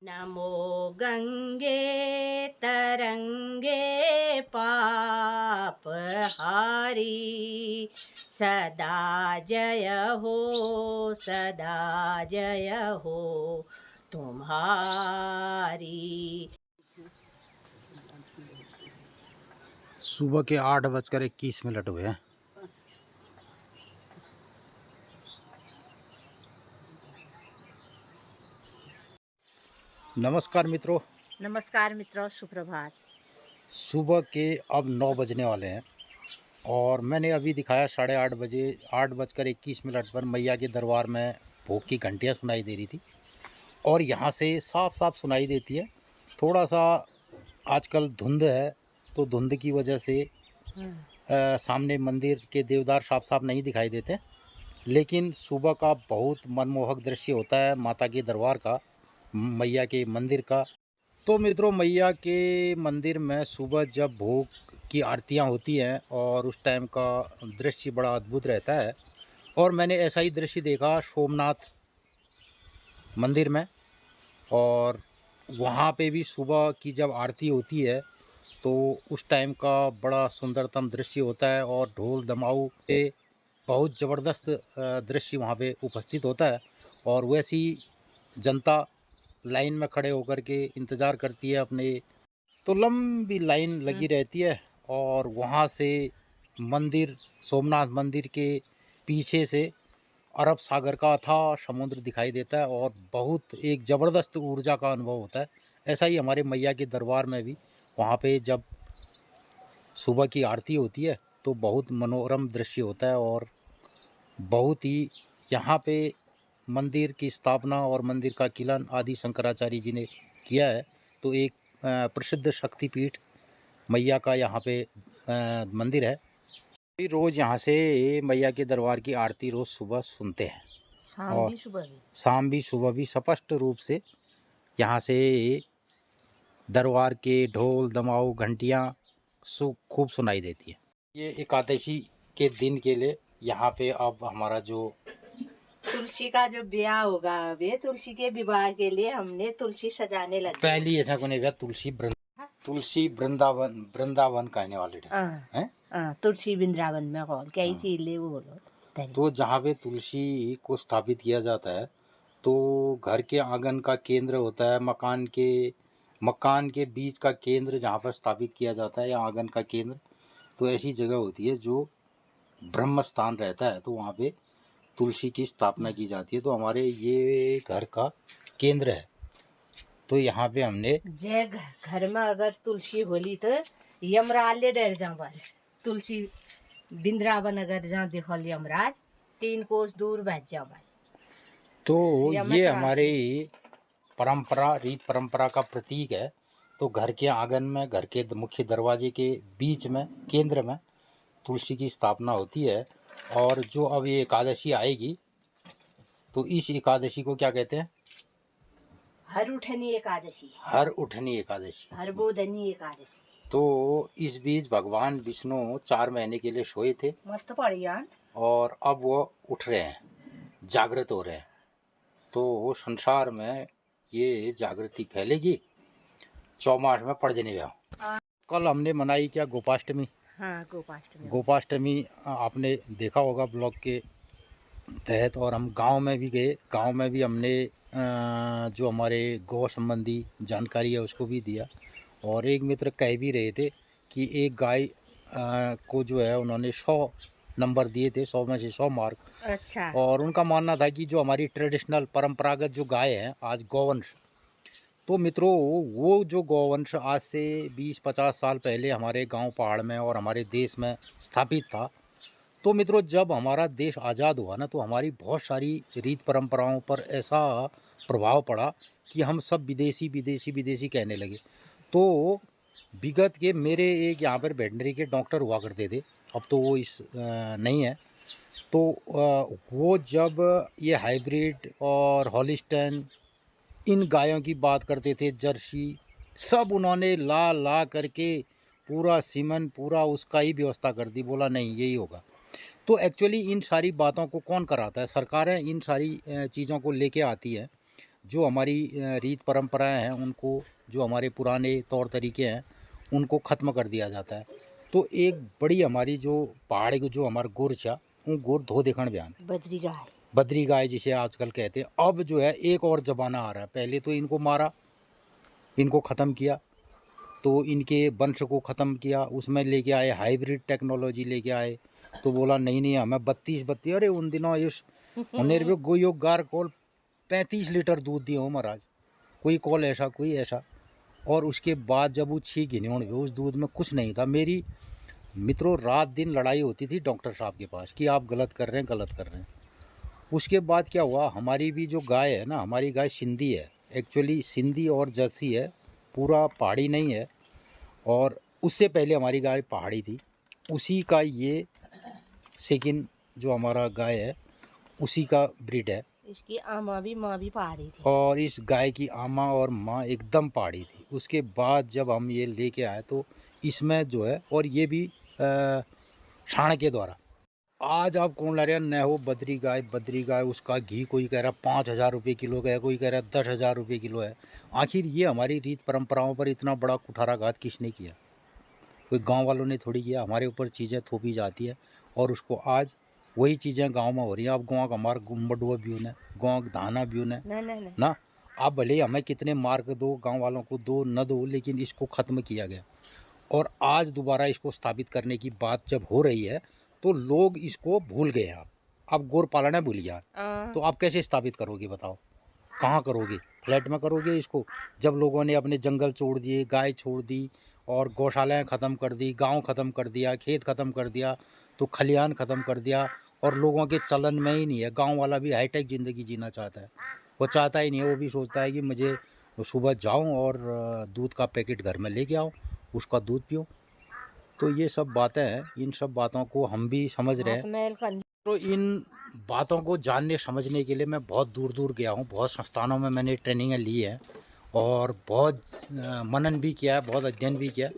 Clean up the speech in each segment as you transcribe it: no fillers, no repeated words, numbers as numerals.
नमो गंगे तरंगे पाप हारी, सदा जय हो सदा जय हो तुम्हारी। सुबह के 8:21 हुए हैं। नमस्कार मित्रों। नमस्कार मित्रों, सुप्रभात। सुबह के अब 9 बजने वाले हैं और मैंने अभी दिखाया 8:30 बजे 8:21 पर मैया के दरबार में भोग की घंटियाँ सुनाई दे रही थी और यहाँ से साफ साफ सुनाई देती है। थोड़ा सा आजकल धुंध है तो धुंध की वजह से सामने मंदिर के देवदार साफ साफ नहीं दिखाई देते, लेकिन सुबह का बहुत मनमोहक दृश्य होता है माता के दरबार का, मैया के मंदिर का। तो मित्रों, मैया के मंदिर में सुबह जब भोग की आरतियां होती हैं और उस टाइम का दृश्य बड़ा अद्भुत रहता है। और मैंने ऐसा ही दृश्य देखा सोमनाथ मंदिर में, और वहाँ पे भी सुबह की जब आरती होती है तो उस टाइम का बड़ा सुंदरतम दृश्य होता है और ढोल दमाऊ पे बहुत ज़बरदस्त दृश्य वहाँ पे उपस्थित होता है। और वैसी जनता लाइन में खड़े होकर के इंतज़ार करती है अपने, तो लंबी लाइन लगी रहती है। और वहाँ से मंदिर, सोमनाथ मंदिर के पीछे से अरब सागर का अथाह समुद्र दिखाई देता है और बहुत एक ज़बरदस्त ऊर्जा का अनुभव होता है। ऐसा ही हमारे मैया के दरबार में भी वहाँ पे जब सुबह की आरती होती है तो बहुत मनोरम दृश्य होता है। और बहुत ही यहाँ पे मंदिर की स्थापना और मंदिर का किलन आदि शंकराचार्य जी ने किया है। तो एक प्रसिद्ध शक्तिपीठ मैया का यहाँ पे मंदिर है। रोज़ यहाँ से मैया के दरबार की आरती रोज़ सुबह सुनते हैं, और शाम भी सुबह भी स्पष्ट रूप से यहाँ से दरबार के ढोल दमाऊ घंटियाँ खूब सुनाई देती है। ये एकादशी के दिन के लिए यहाँ पे अब हमारा जो तुलसी का जो ब्याह होगा, वे तुलसी के विवाह के लिए हमने तुलसी सजाने लगे। पहली ऐसा को नहीं, तुलसी वृंदावन वृंदावन कहने वाले हैं। तुलसी वृंदावन में कॉल क्या ही चीज ले वो बोलो। तो जहाँ पे तुलसी को स्थापित किया जाता है तो घर के आंगन का केंद्र होता है, मकान के बीच का केंद्र जहाँ पर स्थापित किया जाता है या आंगन का केंद्र, तो ऐसी जगह होती है जो ब्रह्म स्थान रहता है, तो वहाँ पे तुलसी की स्थापना की जाती है। तो हमारे ये घर का केंद्र है, तो यहाँ पे हमने जे घर में अगर तुलसी होली तो यमराज डर जावा। तुलसी वृंदावन अगर जहाँ दिखल यमराज 3 कोस दूर बैठ जावा। तो ये हमारे परंपरा, रीत परंपरा का प्रतीक है। तो घर के आंगन में, घर के मुख्य दरवाजे के बीच में, केंद्र में तुलसी की स्थापना होती है। और जो अब ये एकादशी आएगी तो इस एकादशी को क्या कहते हैं? हर उठनी एकादशी, हर उठनी एकादशी, हर बोधनी एकादशी। तो इस बीच भगवान विष्णु 4 महीने के लिए सोए थे, मस्त पढ़िया, और अब वो उठ रहे हैं, जागृत हो रहे हैं। तो संसार में ये जागृति फैलेगी, चौमास में पड़ जाने गया। कल हमने मनाई क्या, गोपाष्टमी। हाँ, गोपाष्टमी। गोपाष्टमी आपने देखा होगा ब्लॉग के तहत। और हम गांव में भी गए, गांव में भी हमने जो हमारे गौ संबंधी जानकारी है उसको भी दिया। और एक मित्र कह भी रहे थे कि एक गाय को जो है उन्होंने 100 नंबर दिए थे, 100 में से 100 मार्क। अच्छा। और उनका मानना था कि जो हमारी ट्रेडिशनल परंपरागत जो गाय है आज गौवंश, तो मित्रों वो जो गौवंश आज से 20-50 साल पहले हमारे गांव पहाड़ में और हमारे देश में स्थापित था। तो मित्रों जब हमारा देश आज़ाद हुआ ना, तो हमारी बहुत सारी रीत परंपराओं पर ऐसा प्रभाव पड़ा कि हम सब विदेशी विदेशी विदेशी कहने लगे। तो विगत के मेरे एक यहाँ पर वेटनरी के डॉक्टर हुआ करते थे, अब तो वो इस नहीं है। तो वो जब ये हाइब्रिड और हॉलिस्टन इन गायों की बात करते थे, जर्सी, सब उन्होंने ला ला करके पूरा सीमन पूरा उसका ही व्यवस्था कर दी। बोला नहीं यही होगा। तो एक्चुअली इन सारी बातों को कौन कराता है? सरकारें इन सारी चीज़ों को लेके आती है। जो हमारी रीत परंपराएं हैं उनको, जो हमारे पुराने तौर तरीके हैं उनको ख़त्म कर दिया जाता है। तो एक बड़ी हमारी जो पहाड़ी को जो हमारा गुर छा वो गुर धो देखण बयान बद्री गाय। बद्री गाय जिसे आजकल कहते हैं। अब जो है एक और ज़माना आ रहा है। पहले तो इनको मारा, इनको ख़त्म किया, तो इनके वंश को ख़त्म किया, उसमें लेके आए हाइब्रिड टेक्नोलॉजी लेके आए। तो बोला नहीं नहीं हमें 32 अरे उन दिनों इस होने रुपये गोयो गार कोल 35 लीटर दूध दिए हो महाराज, कोई कॉल ऐसा कोई ऐसा। और उसके बाद जब वो छी गिन्योण हुए उस दूध में कुछ नहीं था। मेरी मित्रों रात दिन लड़ाई होती थी डॉक्टर साहब के पास कि आप गलत कर रहे हैं गलत कर रहे हैं। उसके बाद क्या हुआ, हमारी भी जो गाय है ना, हमारी गाय सिंधी है, एक्चुअली सिंधी और जर्सी है, पूरा पहाड़ी नहीं है। और उससे पहले हमारी गाय पहाड़ी थी, उसी का ये सेकंड जो हमारा गाय है उसी का ब्रीड है। इसकी माँ भी पहाड़ी थी। और इस गाय की आमा और माँ एकदम पहाड़ी थी। उसके बाद जब हम ये लेके आए तो इसमें जो है, और ये भी छाण के द्वारा। आज आप कौन ला रहे हैं न हो बद्री गाय, उसका घी कोई कह रहा 5,000 रुपये किलो का है, कोई कह रहा 10,000 रुपये किलो है। आखिर ये हमारी रीत परंपराओं पर इतना बड़ा कुठाराघात किसने किया? कोई गांव वालों ने थोड़ी किया। हमारे ऊपर चीज़ें थोपी जाती है और उसको आज वही चीज़ें गांव में हो रही हैं। अब गाँव का हमारा मडुआ ब्यून है, गाँव का धाना ब्यून है ना। आप भले ही हमें कितने मार्क दो, गांव वालों को दो न दो, लेकिन इसको ख़त्म किया गया। और आज दोबारा इसको स्थापित करने की बात जब हो रही है तो लोग इसको भूल गए हैं। अब गौर पालना भूल गया, तो आप कैसे स्थापित करोगे बताओ? कहाँ करोगे? फ्लैट में करोगे इसको? जब लोगों ने अपने जंगल छोड़ दिए, गाय छोड़ दी और गौशालाएं ख़त्म कर दी, गांव ख़त्म कर दिया, खेत ख़त्म कर दिया, तो खलिहान ख़त्म कर दिया। और लोगों के चलन में ही नहीं है। गांव वाला भी हाईटेक ज़िंदगी जीना चाहता है, वो चाहता ही नहीं है। वो भी सोचता है कि मुझे सुबह जाऊं और दूध का पैकेट घर में लेके आऊं, उसका दूध पीऊं। तो ये सब बातें हैं, इन सब बातों को हम भी समझ रहे हैं। तो इन बातों को जानने समझने के लिए मैं बहुत दूर दूर गया हूँ, बहुत संस्थानों में मैंने ट्रेनिंगें ली हैं और बहुत मनन भी किया है, बहुत अध्ययन भी किया।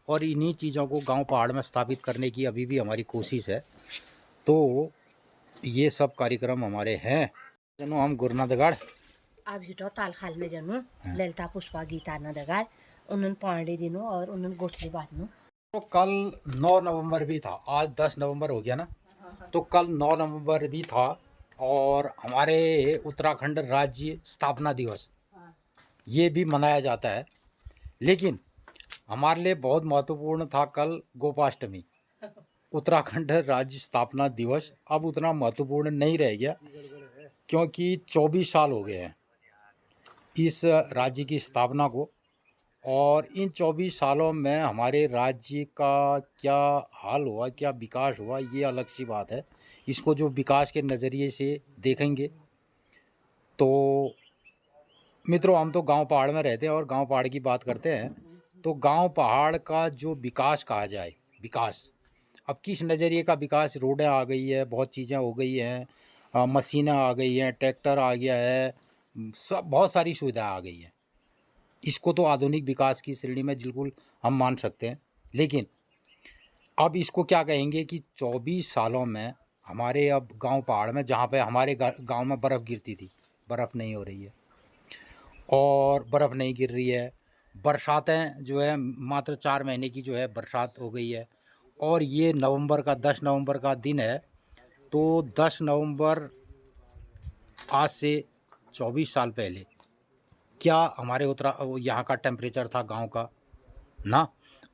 और इन्हीं चीज़ों को गांव पहाड़ में स्थापित करने की अभी भी हमारी कोशिश है। तो ये सब कार्यक्रम हमारे हैं। जनो हम गुरना दगाड़ अभी तो तालखाल में जनु ललिता पुष्पा गीता न दगाड़ उन्होंने पांडे दिनों और उन्होंने गोठली बांधनु। तो कल 9 नवंबर भी था, आज 10 नवंबर हो गया ना, तो कल 9 नवंबर भी था। और हमारे उत्तराखंड राज्य स्थापना दिवस ये भी मनाया जाता है। लेकिन हमारे लिए बहुत महत्वपूर्ण था कल गोपाष्टमी। उत्तराखंड राज्य स्थापना दिवस अब उतना महत्वपूर्ण नहीं रह गया, क्योंकि 24 साल हो गए हैं इस राज्य की स्थापना को। और इन 24 सालों में हमारे राज्य का क्या हाल हुआ, क्या विकास हुआ, ये अलग सी बात है। इसको जो विकास के नज़रिए से देखेंगे तो मित्रों, हम तो गांव पहाड़ में रहते हैं और गांव पहाड़ की बात करते हैं। तो गांव पहाड़ का जो विकास कहा जाए, विकास अब किस नज़रिए का विकास? रोडें आ गई है, बहुत चीज़ें हो गई हैं, मशीनें आ गई हैं, ट्रैक्टर आ गया है, सब बहुत सारी सुविधाएं आ गई हैं। इसको तो आधुनिक विकास की श्रेणी में बिल्कुल हम मान सकते हैं। लेकिन अब इसको क्या कहेंगे कि 24 सालों में हमारे अब गांव पहाड़ में, जहाँ पे हमारे गांव में बर्फ़ गिरती थी, बर्फ़ नहीं हो रही है और बर्फ़ नहीं गिर रही है। बरसातें जो है मात्र 4 महीने की जो है बरसात हो गई है। और ये नवंबर का 10 नवंबर का दिन है, तो 10 नवंबर आज से 24 साल पहले क्या हमारे यहाँ का टेम्परेचर था गांव का ना,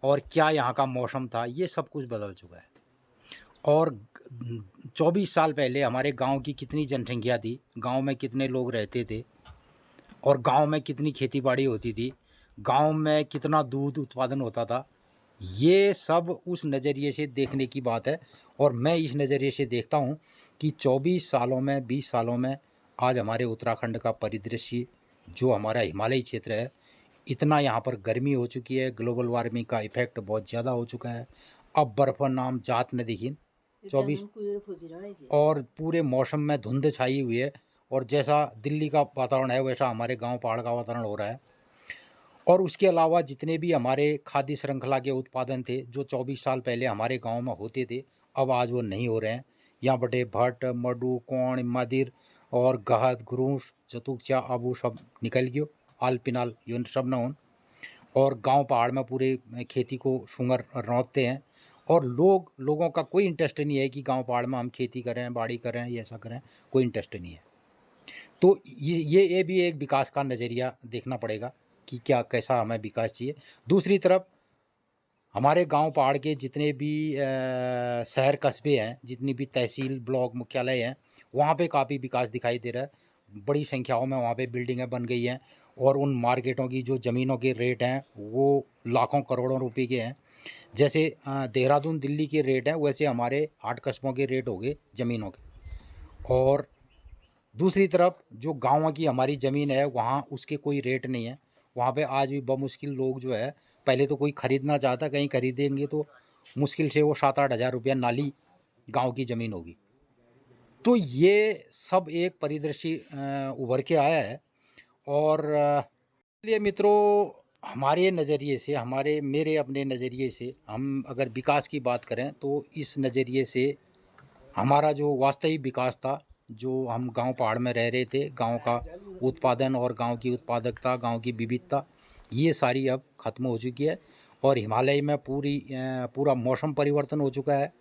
और क्या यहाँ का मौसम था, ये सब कुछ बदल चुका है। और 24 साल पहले हमारे गांव की कितनी जनसंख्या थी, गांव में कितने लोग रहते थे, और गांव में कितनी खेतीबाड़ी होती थी, गांव में कितना दूध उत्पादन होता था, ये सब उस नज़रिए से देखने की बात है। और मैं इस नज़रिए से देखता हूँ कि 24 सालों में, 20 सालों में आज हमारे उत्तराखंड का परिदृश्य, जो हमारा हिमालयी क्षेत्र है, इतना यहाँ पर गर्मी हो चुकी है, ग्लोबल वार्मिंग का इफ़ेक्ट बहुत ज़्यादा हो चुका है। अब बर्फ़ नाम जात न दिखी 24, और पूरे मौसम में धुंध छाई हुई है। और जैसा दिल्ली का वातावरण है वैसा हमारे गांव पहाड़ का वातावरण हो रहा है। और उसके अलावा जितने भी हमारे खाद्य श्रृंखला के उत्पादन थे, जो 24 साल पहले हमारे गांव में होते थे, अब आज वो नहीं हो रहे हैं। यहाँ बटे भट्ट, मडु, कोण, मदिर और गहत ग्रूस चतुकचा अब वो सब निकल गयो, आल पिनाल यून सब न होन। और गांव पहाड़ में पूरे खेती को सुंगर रौंदते हैं और लोगों का कोई इंटरेस्ट नहीं है कि गांव पहाड़ में हम खेती करें, बाड़ी करें, ये ऐसा करें, कोई इंटरेस्ट नहीं है। तो ये भी एक विकास का नज़रिया देखना पड़ेगा कि क्या कैसा हमें विकास चाहिए। दूसरी तरफ हमारे गांव पहाड़ के जितने भी शहर कस्बे हैं, जितनी भी तहसील ब्लॉक मुख्यालय हैं, वहाँ पे काफ़ी विकास दिखाई दे रहा है। बड़ी संख्याओं में वहाँ पे बिल्डिंगें बन गई हैं और उन मार्केटों की जो ज़मीनों के रेट हैं वो लाखों करोड़ों रुपए के हैं। जैसे देहरादून दिल्ली के रेट हैं, वैसे हमारे 8 कस्बों के रेट हो गए ज़मीनों के। और दूसरी तरफ जो गाँव की हमारी ज़मीन है वहाँ उसके कोई रेट नहीं है। वहाँ पे आज भी बमुश्किल लोग जो है, पहले तो कोई ख़रीदना चाहता, कहीं खरीदेंगे तो मुश्किल से वो 7-8 हज़ार रुपया नाली गांव की ज़मीन होगी। तो ये सब एक परिदृश्य उभर के आया है। और इसलिए मित्रों, हमारे नज़रिए से, मेरे अपने नज़रिए से हम अगर विकास की बात करें तो इस नज़रिए से हमारा जो वास्तविक विकास था, जो हम गांव पहाड़ में रह रहे थे, गांव का उत्पादन और गांव की उत्पादकता, गांव की विविधता, ये सारी अब ख़त्म हो चुकी है। और हिमालय में पूरा मौसम परिवर्तन हो चुका है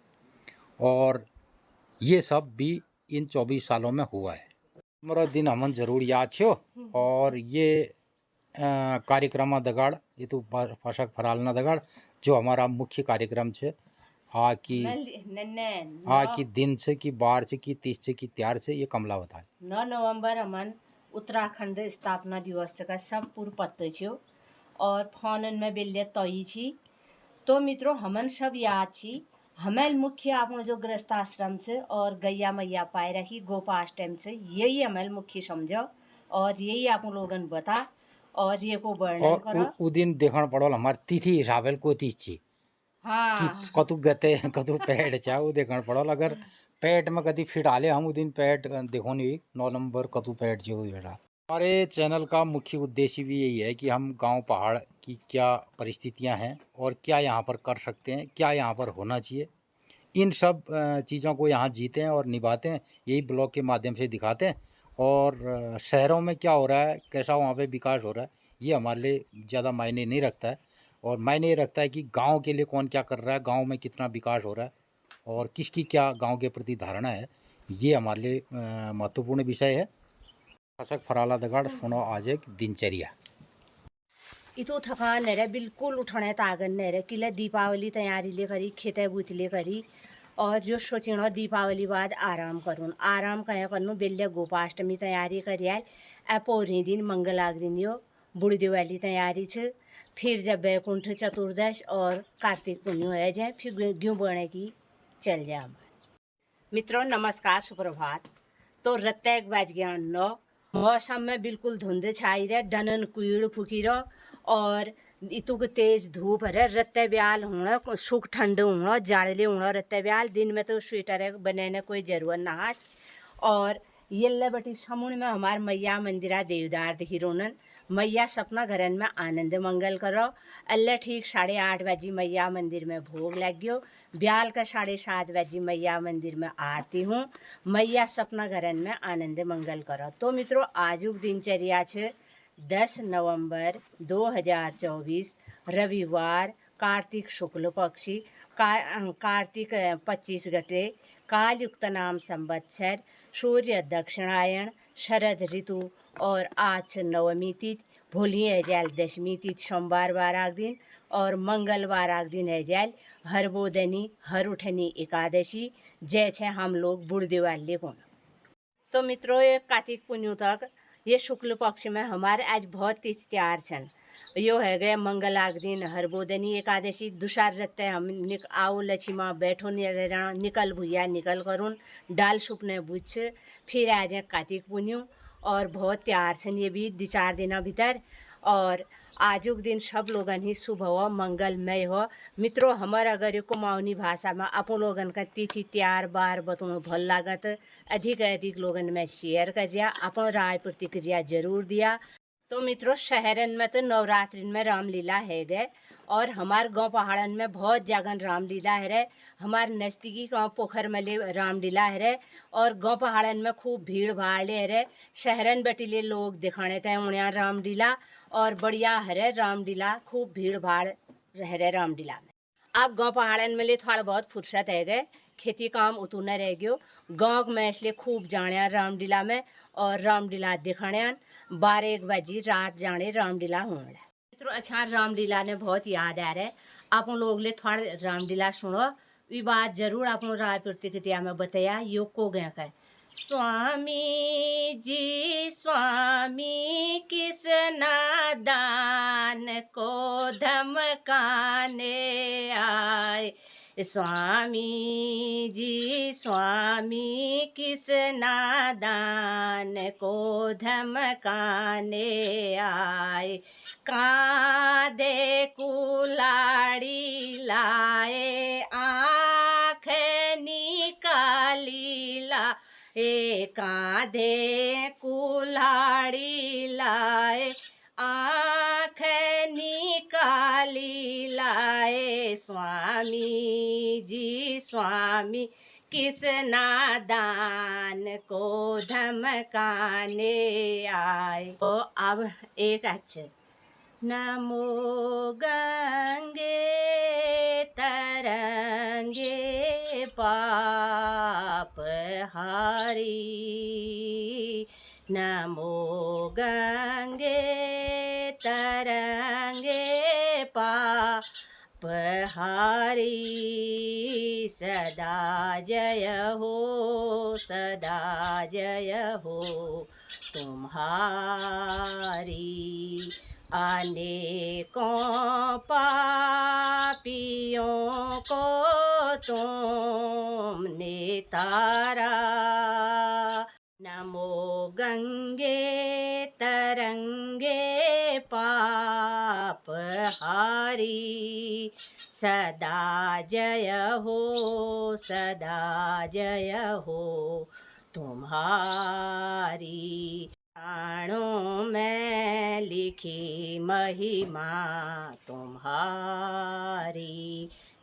और ये सब भी इन 24 सालों में हुआ है। मेरा दिन हमन जरूर याद छो। और ये कार्यक्रम दगाड़ ये तो फशक फरालना दगाड़ जो हमारा मुख्य कार्यक्रम छे आ की दिन से की 12 से की 30 से की त्यार से ये कमला बता 9 नवंबर हमन उत्तराखंड स्थापना दिवस का सब पूर्व पत्ते छो और फोनन में बेल्ले तई छी। तो मित्रों हमन सब याद छी हमें मुख्य आपनो जो गृहस्थाश्रम से और गैया मैया पाए रही गोपाष्टम से यही हमें मुख्य समझो और यही आप लोगन बता और ये को वर्णन करो। और उ दिन देखण पड़ल हमार तिथि हिसाबे को तिथि छी हाँ कि कतु गते कतु पेट चा वो देखण पड़ल। अगर पेट में कति फिट आले हम उ दिन पेट देखो नहीं 9 नंबर कतु पेट जे बेटा। हमारे चैनल का मुख्य उद्देश्य भी यही है कि हम गांव पहाड़ की क्या परिस्थितियां हैं और क्या यहाँ पर कर सकते हैं, क्या यहाँ पर होना चाहिए, इन सब चीज़ों को यहाँ जीते हैं और निभाते हैं, यही ब्लॉग के माध्यम से दिखाते हैं। और शहरों में क्या हो रहा है, कैसा वहाँ पे विकास हो रहा है, ये हमारे लिए ज़्यादा मायने नहीं रखता है। और मायने ये रखता है कि गांव के लिए कौन क्या कर रहा है, गांव में कितना विकास हो रहा है और किसकी क्या गांव के प्रति धारणा है, ये हमारे लिए महत्वपूर्ण विषय है। फसक फराला दगाड़ सुनो आज एक दिनचर्या। इतो थकान नहीं रहे, बिल्कुल उठने तागन नहीं रहे, किले दीपावली तैयारी ले करी, खेते बुतले करी और जो सोचिनो दीपावली बाद आराम करूँ, आराम कहें करूँ बेल्ले गोपाष्टमी तैयारी करी आए अपोरी दिन मंगलाग दिन यो बुढ़ी दिवाली तैयारी छ। फिर जब बैकुंठ चतुर्दश और कार्तिक पुण्य है जाए फिर गेहूँ बोने की चल जाए। मित्रों नमस्कार, सुप्रभात। तो रत्तेक बज गया 9, मौसम में बिल्कुल धुंध छाई रहे, डनन कुड़ फुकी रहो और इतुक तेज धूप है, रत्ते ब्याल होना, सुख ठंड होना, जाड़ले होना रत्ते ब्याल। दिन में तो स्वेटर बनाने कोई जरूरत ना है। और ये बटी समुन में हमार मैया मंदिरा देवदार हिरोनन मैया सपना घरन में आनंद मंगल करो। अल्लाह ठीक 8:30 बजे मैया मंदिर में भोग लग गयो, ब्याल का 7:30 बजे मैया मंदिर में आरती हूँ। मैया सपना घरन में आनंद मंगल करो। तो मित्रों आजुक दिनचर्या छे 10 नवंबर 2024 रविवार, कार्तिक शुक्ल पक्षी, कार्तिक 25 गते, कालयुक्त नाम संवत्सर, सूर्य दक्षिणायन, शरद ऋतु और आज नवमी तिथि, भोली है जाल दशमी तिथि सोमवार बाराग दिन और मंगलवार आग दिन है जाल हरबोदनी हर उठनी एकादशी, जैसे हम लोग बुढ़ दिवाली को। तो मित्रों ये कार्तिक पुण्य तक ये शुक्ल पक्ष में हमारे आज बहुत तिथि त्योहार छन। यो है गए मंगलाग दिन हरबोदनी एकादशी, दुसार रत्ते हम आओ लक्ष्मा बैठो निकल भुया निकल करून डाल सुपने बुझ। फिर आ जाए कार्तिक पुण्य और बहुत त्योहार छन ये भी 2-4 दिन भीतर। और आजुक दिन सब लोगन ही शुभ हो, मंगलमय हो। मित्रों हमार अगर कुमाऊनी भाषा में अपन लोगन का तिथि त्योहार बार बताऊँ भल लागत, अधिक लोगन में शेयर करिया, अपन राय प्रतिक्रिया जरूर दिया। तो मित्रों शहरन में तो नवरात्रि में रामलीला है गए और हमार गांव पहाड़न में बहुत जगह रामलीला है रे। हमार नज़दीकी गांव पोखर में रामलीला है रे और गांव पहाड़न में खूब भीड़ भाड़ है रे। शहरन बटीले लोग दिखाने थे उन्हें रामलीला और बढ़िया है रे रामलीला, खूब भीड़ भाड़ रह रहे रामलीला में। अब गांव पहाड़न में ले थोड़ा बहुत फुर्सत है गए, खेती काम उतुना रह गयो। गांव में इसलिए खूब जाने रामलीला में और रामलीला दिखाने 12-1 बजे रात जाने रामलीला होने। मित्रों अच्छा रामलीला ने बहुत याद आ रहा है। आप लोग ले थोड़ा रामलीला सुनो, ये बात जरूर आप राय प्रतिक्रिया में बताया। यो को गया का स्वामी जी स्वामी किस नादान को धमकाने आए। स्वामी जी स्वामी किस नादान को धमकाने आए। कांधे कुलाड़ी लाए आँख निकाली ला। कांधे कुल्हाड़ी लाए आँख निकाली लाए। स्वामी जी स्वामी किस नादान को धमकाने आए। तो अब एक अच्छे नमो गंगे तरंगे पाप हारी। नमो गंगे तरंगे पाप हारी। सदा जय हो सदा जय हो तुम्हारी। अनेकों पापियों को तुमने तारा। नमो गंगे तरंगे पाप हारी। सदा जय हो सदा जय हो तुम्हारी। प्राणों में लिखी महिमा तुम्हारी।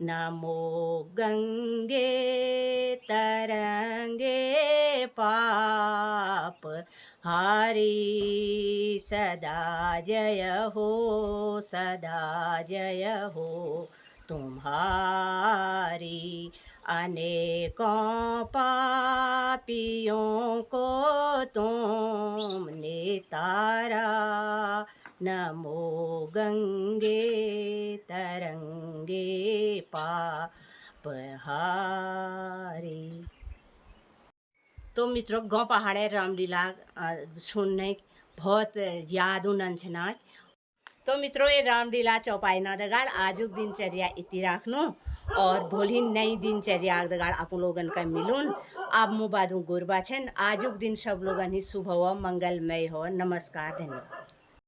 नमो गंगे तरंगे पाप हारी। सदा जय हो सदा जय हो तुम्हारी। अनेकों पापियों को तुमने तारा। नमो गंगे तरंगे पाप हारी। तो मित्रों गाँव पहाड़े रामलीला सुनने बहुत याद उन्नछना। तो मित्रों ये रामलीला चौपाई ना दगाड़ आजुक दिनचर्या इति राखनो और भोली नई दिनचर्या दगाड़ आप लोगन का मिलून। आप मुबादू गुरबा छन आजुक दिन सब लोगन ही शुभ हो मंगलमय हो। नमस्कार धन्यवाद।